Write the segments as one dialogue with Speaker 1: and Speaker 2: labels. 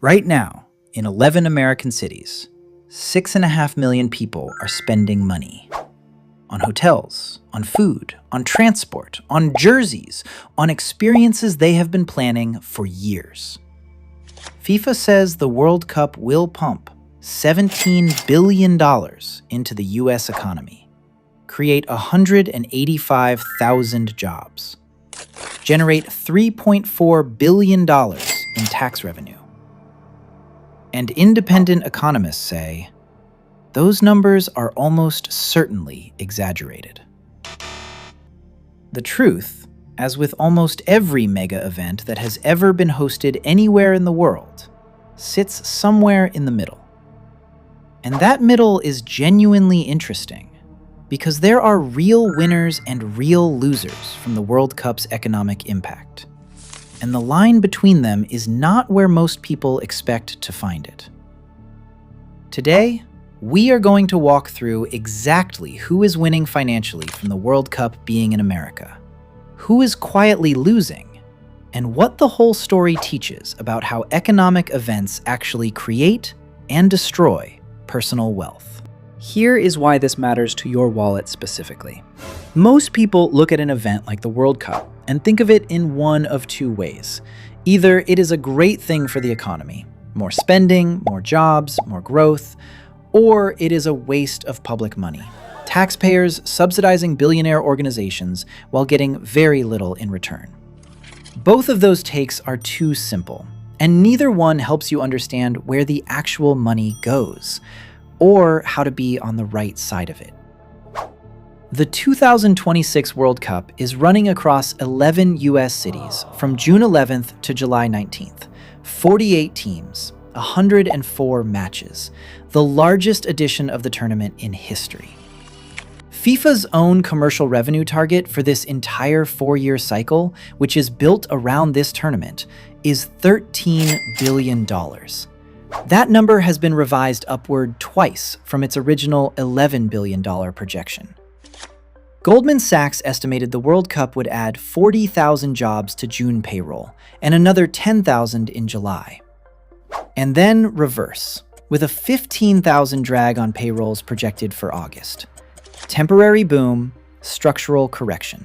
Speaker 1: Right now, in 11 American cities, 6.5 million people are spending money on hotels, on food, on transport, on jerseys, on experiences they have been planning for years. FIFA says the World Cup will pump $17 billion into the US economy, create 185,000 jobs, generate $3.4 billion in tax revenue. And independent economists say those numbers are almost certainly exaggerated. The truth, as with almost every mega event that has ever been hosted anywhere in the world, sits somewhere in the middle. And that middle is genuinely interesting because there are real winners and real losers from the World Cup's economic impact. And the line between them is not where most people expect to find it. Today, we are going to walk through exactly who is winning financially from the World Cup being in America, who is quietly losing, and what the whole story teaches about how economic events actually create and destroy personal wealth. Here is why this matters to your wallet specifically. Most people look at an event like the World Cup and think of it in one of two ways. Either it is a great thing for the economy, more spending, more jobs, more growth, or it is a waste of public money, taxpayers subsidizing billionaire organizations while getting very little in return. Both of those takes are too simple, and neither one helps you understand where the actual money goes, or how to be on the right side of it. The 2026 World Cup is running across 11 US cities from June 11th to July 19th, 48 teams, 104 matches, the largest edition of the tournament in history. FIFA's own commercial revenue target for this entire 4-year cycle, which is built around this tournament, is $13 billion. That number has been revised upward twice from its original $11 billion projection. Goldman Sachs estimated the World Cup would add 40,000 jobs to June payroll and another 10,000 in July. And then reverse, with a 15,000 drag on payrolls projected for August. Temporary boom, structural correction,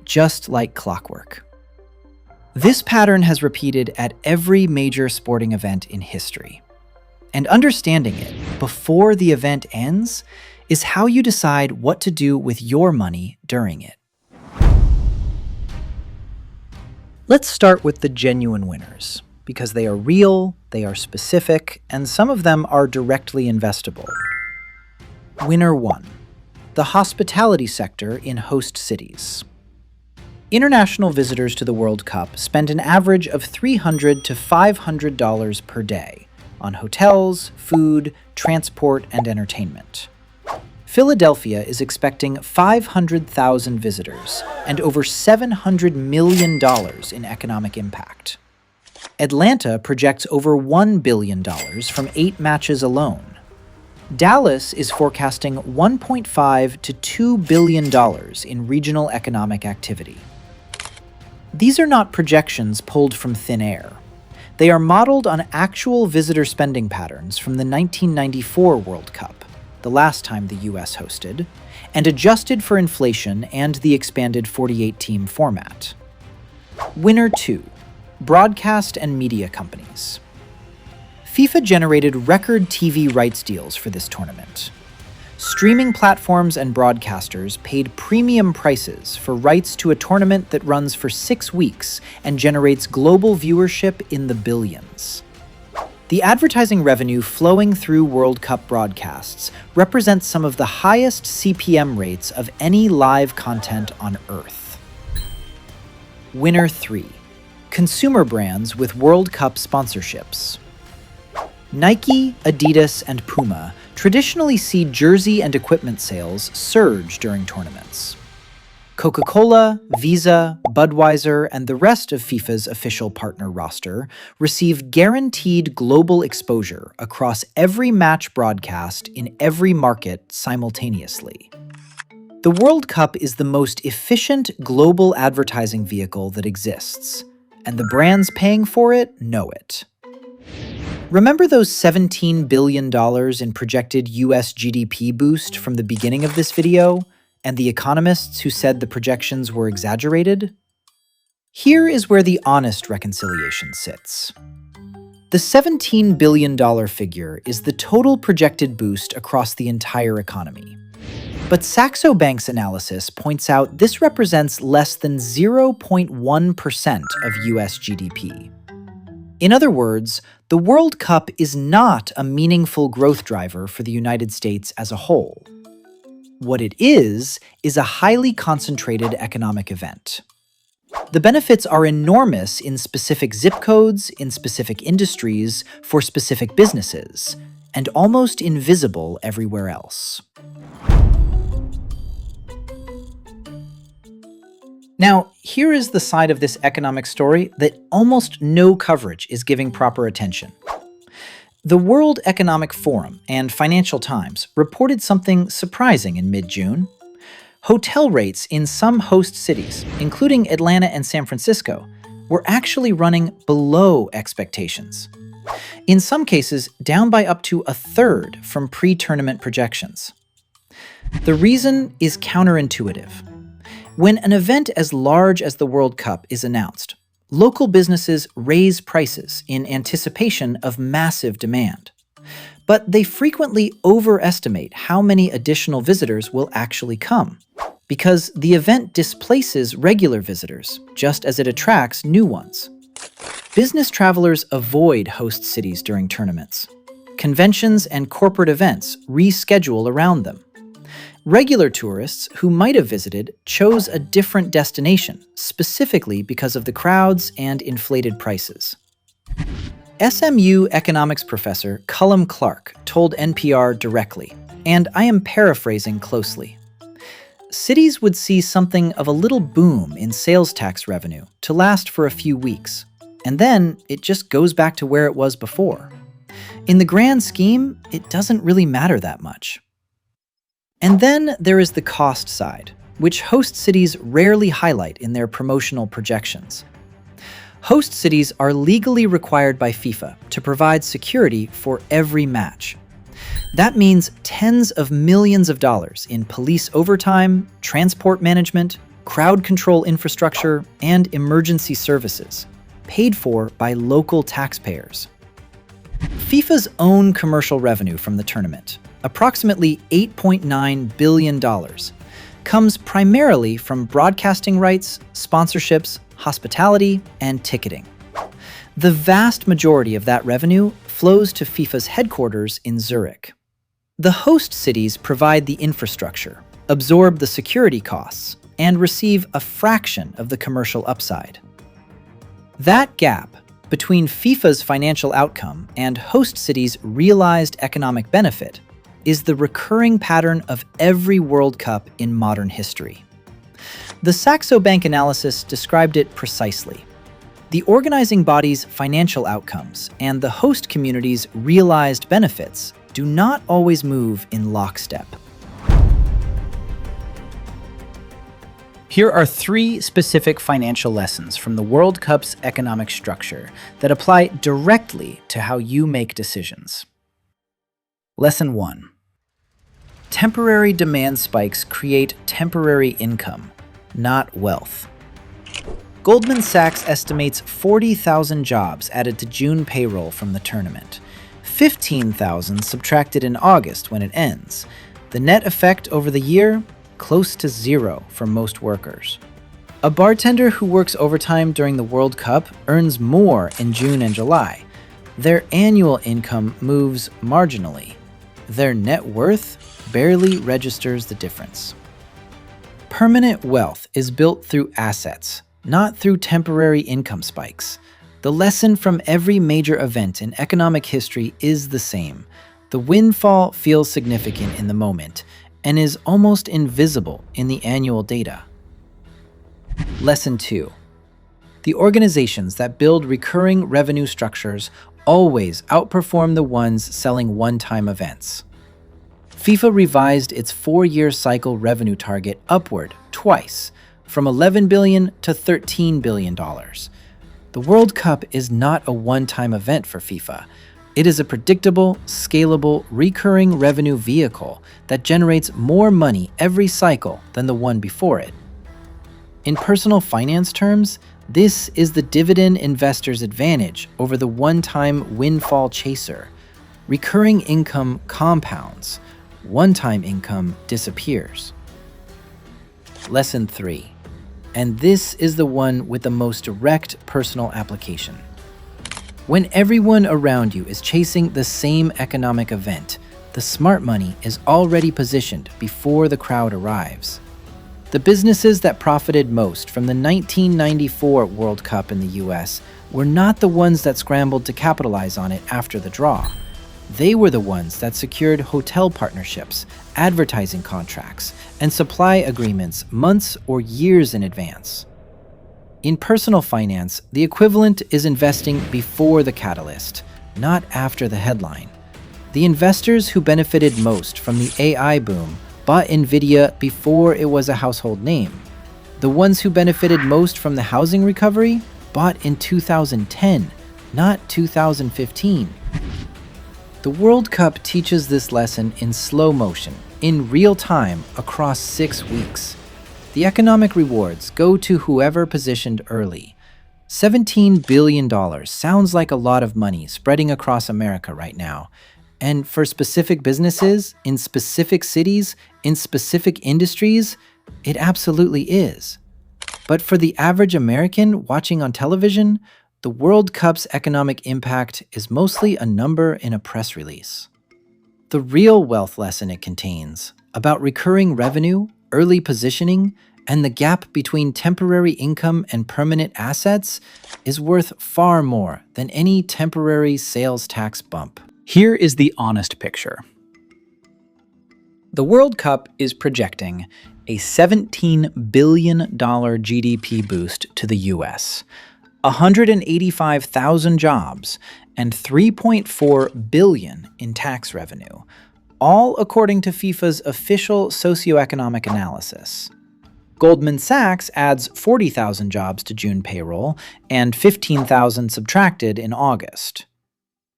Speaker 1: just like clockwork. This pattern has repeated at every major sporting event in history. And understanding it before the event ends is how you decide what to do with your money during it. Let's start with the genuine winners, because they are real, they are specific, and some of them are directly investable. Winner 1. The hospitality sector in host cities. International visitors to the World Cup spend an average of $300 to $500 per day on hotels, food, transport, and entertainment. Philadelphia is expecting 500,000 visitors and over $700 million in economic impact. Atlanta projects over $1 billion from 8 matches alone. Dallas is forecasting $1.5 to $2 billion in regional economic activity. These are not projections pulled from thin air. They are modeled on actual visitor spending patterns from the 1994 World Cup, the last time the US hosted, and adjusted for inflation and the expanded 48-team format. Winner 2. Broadcast and media companies. FIFA generated record TV rights deals for this tournament. Streaming platforms and broadcasters paid premium prices for rights to a tournament that runs for 6 weeks and generates global viewership in the billions. The advertising revenue flowing through World Cup broadcasts represents some of the highest CPM rates of any live content on Earth. Winner 3. Consumer brands with World Cup sponsorships. Nike, Adidas, and Puma traditionally see jersey and equipment sales surge during tournaments. Coca-Cola, Visa, Budweiser, and the rest of FIFA's official partner roster receive guaranteed global exposure across every match broadcast in every market simultaneously. The World Cup is the most efficient global advertising vehicle that exists, and the brands paying for it know it. Remember those $17 billion in projected US GDP boost from the beginning of this video, and the economists who said the projections were exaggerated? Here is where the honest reconciliation sits. The $17 billion figure is the total projected boost across the entire economy. But Saxo Bank's analysis points out this represents less than 0.1% of US GDP. In other words, the World Cup is not a meaningful growth driver for the United States as a whole. What it is a highly concentrated economic event. The benefits are enormous in specific zip codes, in specific industries, for specific businesses, and almost invisible everywhere else. Now, here is the side of this economic story that almost no coverage is giving proper attention. The World Economic Forum and Financial Times reported something surprising in mid-June. Hotel rates in some host cities, including Atlanta and San Francisco, were actually running below expectations. In some cases, down by up to a third from pre-tournament projections. The reason is counterintuitive. When an event as large as the World Cup is announced, local businesses raise prices in anticipation of massive demand. But they frequently overestimate how many additional visitors will actually come, because the event displaces regular visitors, just as it attracts new ones. Business travelers avoid host cities during tournaments. Conventions and corporate events reschedule around them. Regular tourists who might have visited chose a different destination, specifically because of the crowds and inflated prices. SMU economics professor Cullum Clark told NPR directly, and I am paraphrasing closely, cities would see something of a little boom in sales tax revenue to last for a few weeks, and then it just goes back to where it was before. In the grand scheme, it doesn't really matter that much. And then there is the cost side, which host cities rarely highlight in their promotional projections. Host cities are legally required by FIFA to provide security for every match. That means tens of millions of dollars in police overtime, transport management, crowd control infrastructure, and emergency services, paid for by local taxpayers. FIFA's own commercial revenue from the tournament, approximately $8.9 billion, comes primarily from broadcasting rights, sponsorships, hospitality, and ticketing. The vast majority of that revenue flows to FIFA's headquarters in Zurich. The host cities provide the infrastructure, absorb the security costs, and receive a fraction of the commercial upside. That gap between FIFA's financial outcome and host cities' realized economic benefit is the recurring pattern of every World Cup in modern history. The Saxo Bank analysis described it precisely. The organizing body's financial outcomes and the host community's realized benefits do not always move in lockstep. Here are 3 specific financial lessons from the World Cup's economic structure that apply directly to how you make decisions. Lesson 1. Temporary demand spikes create temporary income, not wealth. Goldman Sachs estimates 40,000 jobs added to June payroll from the tournament, 15,000 subtracted in August when it ends. The net effect over the year? Close to zero for most workers. A bartender who works overtime during the World Cup earns more in June and July. Their annual income moves marginally. Their net worth barely registers the difference. Permanent wealth is built through assets, not through temporary income spikes. The lesson from every major event in economic history is the same. The windfall feels significant in the moment and is almost invisible in the annual data. Lesson 2. The organizations that build recurring revenue structures always outperform the ones selling one-time events. FIFA revised its 4-year cycle revenue target upward twice, from $11 billion to $13 billion. The World Cup is not a one-time event for FIFA. It is a predictable, scalable, recurring revenue vehicle that generates more money every cycle than the one before it. In personal finance terms, this is the dividend investor's advantage over the one-time windfall chaser. Recurring income compounds. One-time income disappears. Lesson 3. And this is the one with the most direct personal application. When everyone around you is chasing the same economic event, the smart money is already positioned before the crowd arrives. The businesses that profited most from the 1994 World Cup in the US were not the ones that scrambled to capitalize on it after the draw. They were the ones that secured hotel partnerships, advertising contracts, and supply agreements months or years in advance. In personal finance, the equivalent is investing before the catalyst, not after the headline. The investors who benefited most from the AI boom bought Nvidia before it was a household name. The ones who benefited most from the housing recovery bought in 2010, not 2015. The World Cup teaches this lesson in slow motion, in real time, across 6 weeks. The economic rewards go to whoever positioned early. $17 billion sounds like a lot of money spreading across America right now. And for specific businesses, in specific cities, in specific industries, it absolutely is. But for the average American watching on television, the World Cup's economic impact is mostly a number in a press release. The real wealth lesson it contains, about recurring revenue, early positioning, and the gap between temporary income and permanent assets, is worth far more than any temporary sales tax bump.
Speaker 2: Here is the honest picture. The World Cup is projecting a $17 billion GDP boost to the US, 185,000 jobs, and $3.4 billion in tax revenue, all according to FIFA's official socioeconomic analysis. Goldman Sachs adds 40,000 jobs to June payroll and 15,000 subtracted in August.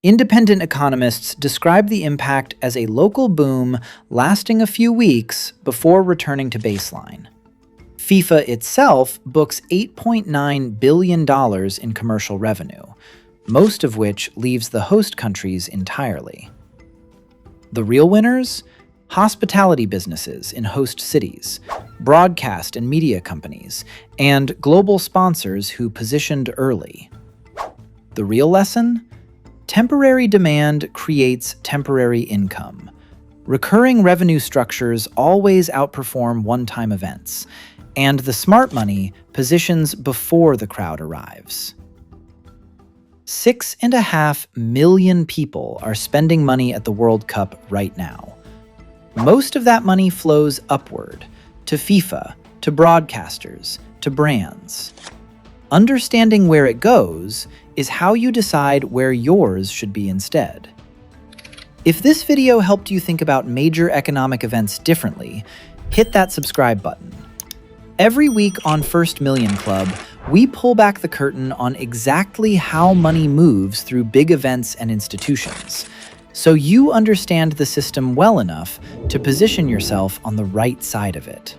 Speaker 2: Independent economists describe the impact as a local boom lasting a few weeks before returning to baseline. FIFA itself books $8.9 billion in commercial revenue, most of which leaves the host countries entirely. The real winners? Hospitality businesses in host cities, broadcast and media companies, and global sponsors who positioned early. The real lesson? Temporary demand creates temporary income. Recurring revenue structures always outperform one-time events, and the smart money positions before the crowd arrives. 6.5 million people are spending money at the World Cup right now. Most of that money flows upward, to FIFA, to broadcasters, to brands. Understanding where it goes is how you decide where yours should be instead. If this video helped you think about major economic events differently, hit that subscribe button. Every week on First Million Club, we pull back the curtain on exactly how money moves through big events and institutions, so you understand the system well enough to position yourself on the right side of it.